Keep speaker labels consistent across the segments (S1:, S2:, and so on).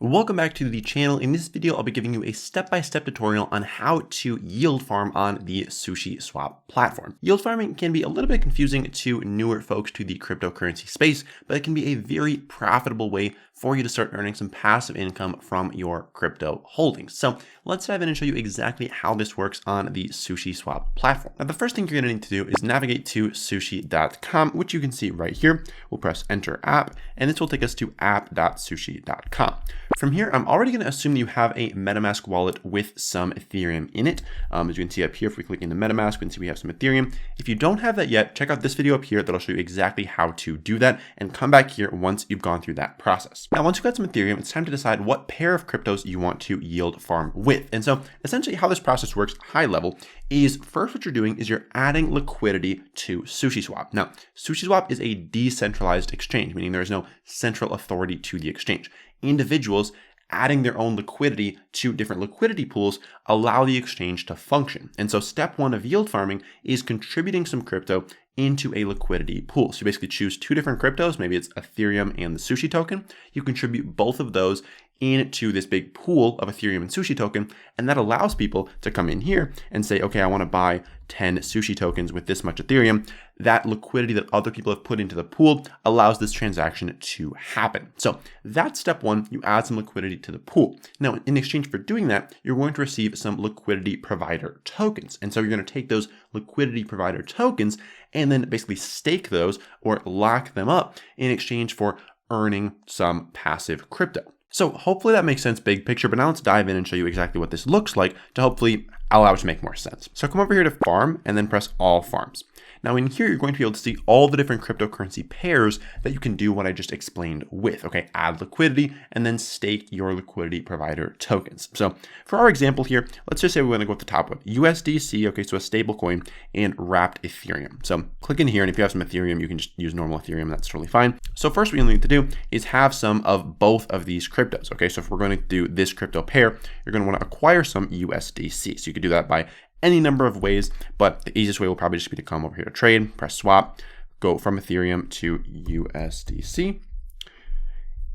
S1: Welcome back to the channel. In this video, I'll be giving you a step-by-step tutorial on how to yield farm on the SushiSwap platform. Yield farming can be a little bit confusing to newer folks to the cryptocurrency space, but it can be a very profitable way for you to start earning some passive income from your crypto holdings. So let's dive in and show you exactly how this works on the SushiSwap platform. Now, the first thing you're going to need to do is navigate to sushi.com, which you can see right here. We'll press enter app, and this will take us to app.sushi.com. From here, I'm already going to assume that you have a MetaMask wallet with some Ethereum in it. As you can see up here, if we click into MetaMask, we can see we have some Ethereum. If you don't have that yet, check out this video up here that'll show you exactly how to do that, and come back here once you've gone through that process. Now, once you've got some Ethereum, it's time to decide what pair of cryptos you want to yield farm with. And so essentially how this process works high level is first what you're doing is you're adding liquidity to SushiSwap. Now, SushiSwap is a decentralized exchange, meaning there is no central authority to the exchange. Individuals adding their own liquidity to different liquidity pools allow the exchange to function. And so step one of yield farming is contributing some crypto into a liquidity pool. So you basically choose two different cryptos, maybe it's Ethereum and the Sushi token. You contribute both of those into this big pool of Ethereum and Sushi token, and that allows people to come in here and say, okay, I want to buy 10 Sushi tokens with this much Ethereum. That liquidity that other people have put into the pool allows this transaction to happen. So that's step one, you add some liquidity to the pool. Now, in exchange for doing that, you're going to receive some liquidity provider tokens. And so you're going to take those liquidity provider tokens and then basically stake those or lock them up in exchange for earning some passive crypto. So hopefully that makes sense big picture, but now let's dive in and show you exactly what this looks like to hopefully allow it to make more sense. So come over here to farm and then press all farms. Now in here, you're going to be able to see all the different cryptocurrency pairs that you can do what I just explained with, okay? Add liquidity and then stake your liquidity provider tokens. So for our example here, let's just say we want to go with the top one, USDC, okay, so a stable coin and wrapped Ethereum. So click in here, and if you have some Ethereum, you can just use normal Ethereum, that's totally fine. So first what you need to do is have some of both of these cryptos, okay? So if we're going to do this crypto pair, you're going to want to acquire some USDC. So you could do that by any number of ways, but the easiest way will probably just be to come over here to trade, press swap, go from Ethereum to USDC,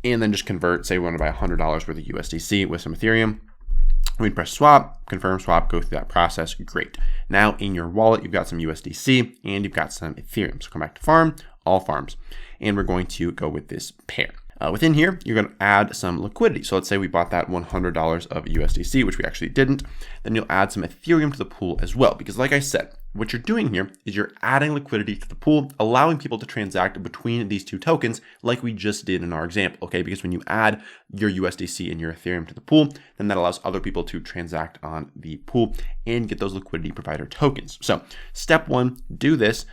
S1: and then just convert. Say we want to buy $100 worth of USDC with some Ethereum. We'd press swap, confirm swap, go through that process. Great. Now in your wallet, you've got some USDC and you've got some Ethereum. So come back to farm, all farms, and we're going to go with this pair. Within here, you're going to add some liquidity. So let's say we bought that $100 of USDC, which we actually didn't. Then you'll add some Ethereum to the pool as well. Because like I said, what you're doing here is you're adding liquidity to the pool, allowing people to transact between these two tokens like we just did in our example, okay? Because when you add your USDC and your Ethereum to the pool, then that allows other people to transact on the pool and get those liquidity provider tokens. So step one, do this.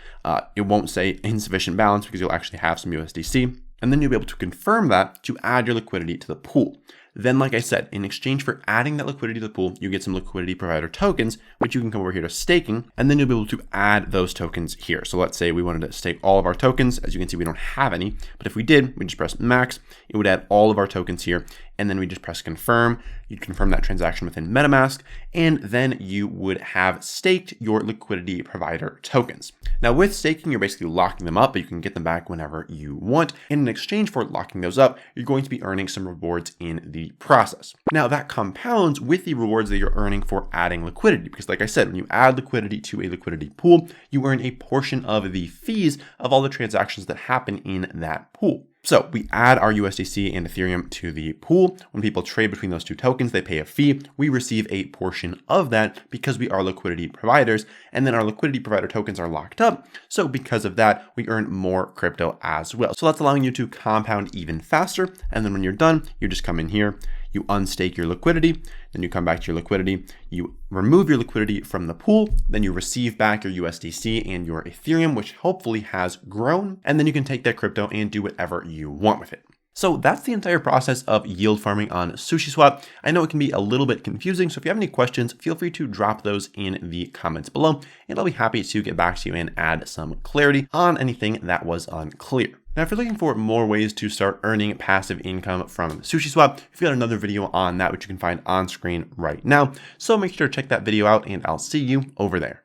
S1: It won't say insufficient balance because you'll actually have some USDC. And then you'll be able to confirm that to add your liquidity to the pool. Then, like I said, in exchange for adding that liquidity to the pool, you get some liquidity provider tokens, which you can come over here to staking, and then you'll be able to add those tokens here. So let's say we wanted to stake all of our tokens. As you can see, we don't have any, but if we did, we just press max, it would add all of our tokens here, and then we just press confirm. You'd confirm that transaction within MetaMask, and then you would have staked your liquidity provider tokens. Now with staking, you're basically locking them up, but you can get them back whenever you want. And in exchange for locking those up, you're going to be earning some rewards in the process. Now that compounds with the rewards that you're earning for adding liquidity, because like I said, when you add liquidity to a liquidity pool, you earn a portion of the fees of all the transactions that happen in that pool. So we add our USDC and Ethereum to the pool. When people trade between those two tokens, they pay a fee. We receive a portion of that because we are liquidity providers, and then our liquidity provider tokens are locked up. So because of that, we earn more crypto as well. So that's allowing you to compound even faster. And then when you're done, you just come in here, you unstake your liquidity, then you come back to your liquidity, you remove your liquidity from the pool, then you receive back your USDC and your Ethereum, which hopefully has grown, and then you can take that crypto and do whatever you want with it. So that's the entire process of yield farming on SushiSwap. I know it can be a little bit confusing, so if you have any questions, feel free to drop those in the comments below, and I'll be happy to get back to you and add some clarity on anything that was unclear. Now, if you're looking for more ways to start earning passive income from SushiSwap, we've got another video on that, which you can find on screen right now. So make sure to check that video out, and I'll see you over there.